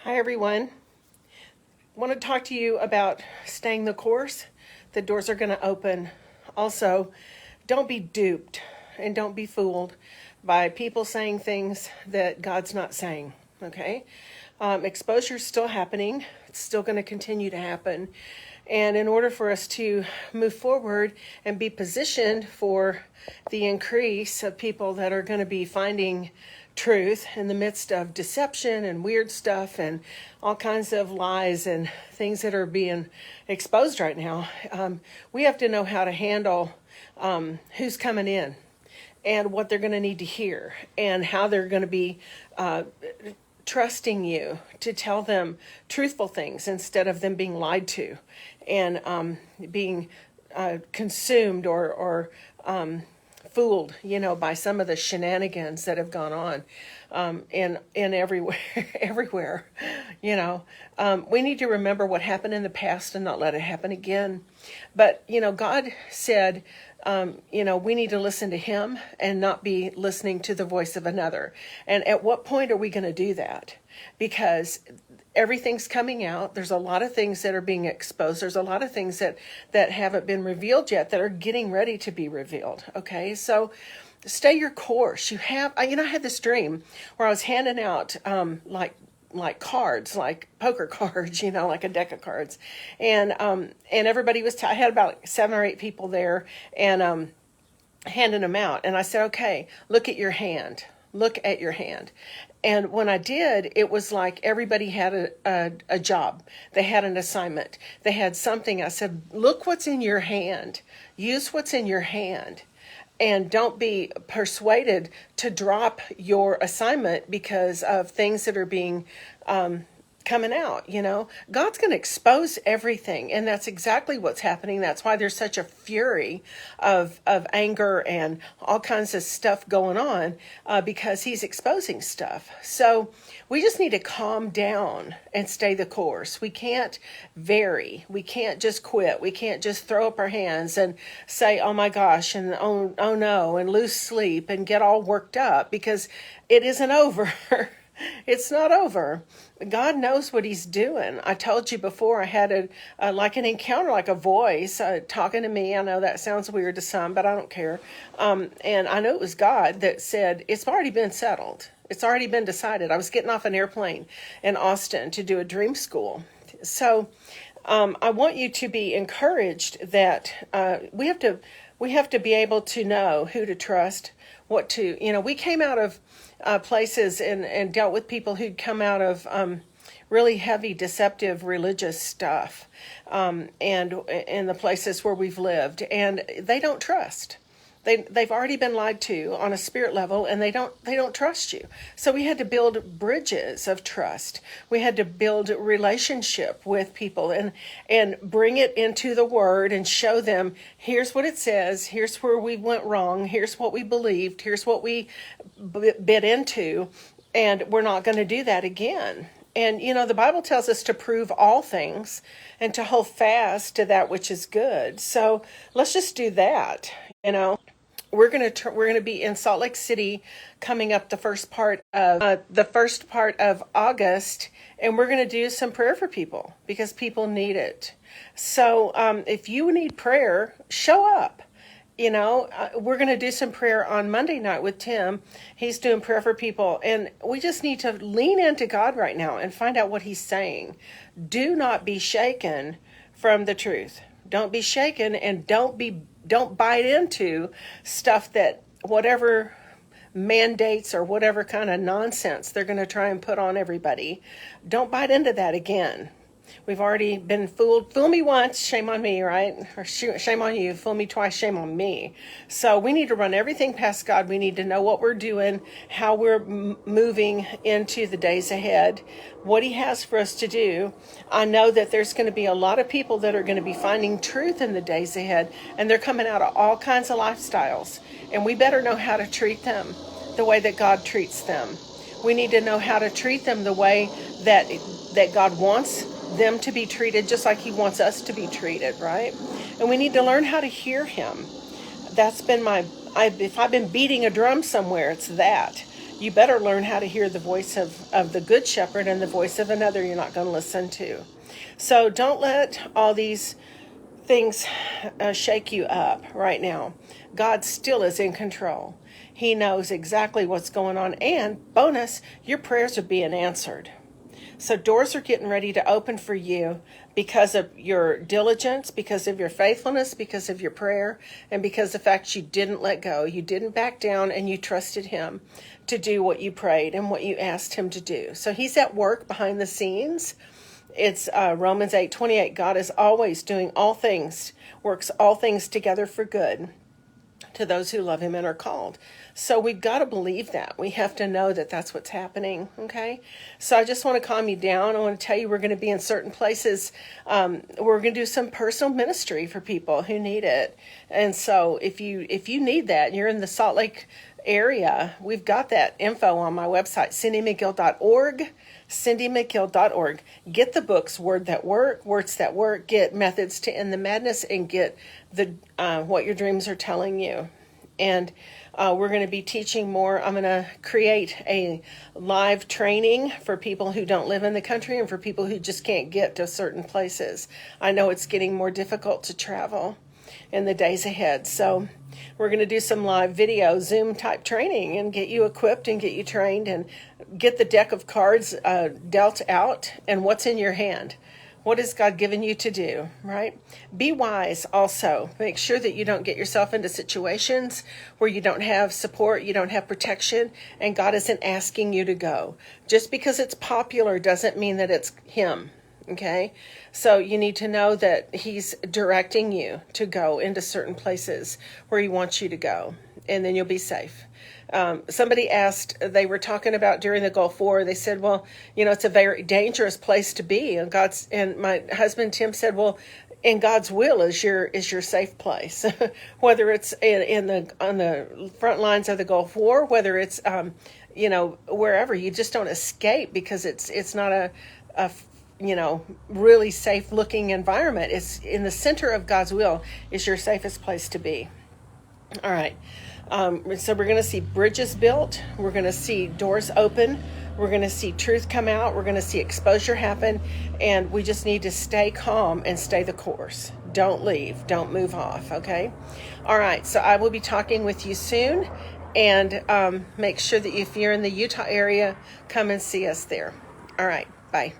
Hi, everyone. I want to talk to you about staying the course. The doors are going to open. Also, don't be duped and don't be fooled by people saying things that God's not saying, okay? Exposure is still happening. It's still going to continue to happen. And in order for us to move forward and be positioned for the increase of people that are going to be finding truth in the midst of deception and weird stuff and all kinds of lies and things that are being exposed right now, we have to know how to handle who's coming in and what they're going to need to hear and how they're going to be trusting you to tell them truthful things instead of them being lied to and being consumed or fooled, by some of the shenanigans that have gone on in everywhere, everywhere. We need to remember what happened in the past and not let it happen again. But God said, we need to listen to Him and not be listening to the voice of another. And at what point are we going to do that? Because everything's coming out. There's a lot of things that are being exposed. There's a lot of things that haven't been revealed yet that are getting ready to be revealed. Okay, so stay your course. I had this dream where I was handing out like cards, like poker cards, like a deck of cards, and everybody was. I had about 7 or 8 people there, and handing them out. And I said, "Okay, look at your hand. Look at your hand." And when I did, it was like everybody had a job. They had an assignment. They had something. I said, look what's in your hand. Use what's in your hand. And don't be persuaded to drop your assignment because of things that are being coming out. God's going to expose everything, and that's exactly what's happening. That's why there's such a fury of anger and all kinds of stuff going on, because He's exposing stuff. So we just need to calm down and stay the course. We can't vary. We can't just quit. We can't just throw up our hands and say, oh my gosh, and oh no, and lose sleep and get all worked up, because it isn't over. It's not over. God knows what He's doing. I told you before, I had like an encounter, like a voice talking to me. I know that sounds weird to some, but I don't care. And I know it was God that said, it's already been settled. It's already been decided. I was getting off an airplane in Austin to do a dream school. So I want you to be encouraged that we have to be able to know who to trust, what to, we came out of places and dealt with people who'd come out of really heavy, deceptive religious stuff, and in the places where we've lived, and they don't trust. They've already been lied to on a spirit level, and they don't trust you. So we had to build bridges of trust. We had to build relationship with people and bring it into the Word and show them, here's what it says, here's where we went wrong, here's what we believed, here's what we bit into, and we're not going to do that again. And, the Bible tells us to prove all things and to hold fast to that which is good. So let's just do that. We're gonna be in Salt Lake City coming up the first part of August, and we're gonna do some prayer for people because people need it. So if you need prayer, show up. We're going to do some prayer on Monday night with Tim. He's doing prayer for people, and we just need to lean into God right now and find out what He's saying. Do not be shaken from the truth. Don't be shaken, and don't bite into stuff that whatever mandates or whatever kind of nonsense they're going to try and put on everybody. Don't bite into that again. We've already been fooled. Fool me once, shame on me, right? Or shame on you. Fool me twice, shame on me. So we need to run everything past God. We need to know what we're doing, how we're moving into the days ahead, what He has for us to do. I know that there's going to be a lot of people that are going to be finding truth in the days ahead, and they're coming out of all kinds of lifestyles. And we better know how to treat them the way that God treats them. We need to know how to treat them the way that God wants them to be treated, just like He wants us to be treated, right? And we need to learn how to hear Him. That's been if I've been beating a drum somewhere, it's that. you better learn how to hear the voice of the good shepherd, and the voice of another you're not going to listen to. So don't let all these things shake you up right now. God still is in control. He knows exactly what's going on. And bonus, your prayers are being answered. So doors are getting ready to open for you because of your diligence, because of your faithfulness, because of your prayer, and because of the fact you didn't let go. You didn't back down, and you trusted him to do what you prayed and what you asked him to do. So he's at work behind the scenes. It's Romans 8:28. God is always doing all things, works all things together for good to those who love him and are called. So we've got to believe that. We have to know that that's what's happening, okay? So I just want to calm you down. I want to tell you we're going to be in certain places. We're going to do some personal ministry for people who need it. And so if you need that, and you're in the Salt Lake area, we've got that info on my website, cindymcgill.org, cindymcgill.org. Get the books, Words That Work, get Methods to End the Madness, and get the What Your Dreams Are Telling You. And we're going to be teaching more. I'm going to create a live training for people who don't live in the country and for people who just can't get to certain places. I know it's getting more difficult to travel in the days ahead. So we're going to do some live video, Zoom type training, and get you equipped and get you trained and get the deck of cards dealt out and what's in your hand. What has God given you to do, right? Be wise also. Make sure that you don't get yourself into situations where you don't have support, you don't have protection, and God isn't asking you to go. Just because it's popular doesn't mean that it's him, okay? So you need to know that he's directing you to go into certain places where he wants you to go, and then you'll be safe. Somebody asked, they were talking about during the Gulf War, they said, well, it's a very dangerous place to be. And my husband, Tim, said, well, in God's will is your safe place, whether it's on the front lines of the Gulf War, whether it's, wherever. You just don't escape because it's not a really safe looking environment. It's in the center of God's will is your safest place to be. All right. So we're going to see bridges built. We're going to see doors open. We're going to see truth come out. We're going to see exposure happen. And we just need to stay calm and stay the course. Don't leave. Don't move off. Okay. All right. So I will be talking with you soon. And make sure that if you're in the Utah area, come and see us there. All right. Bye.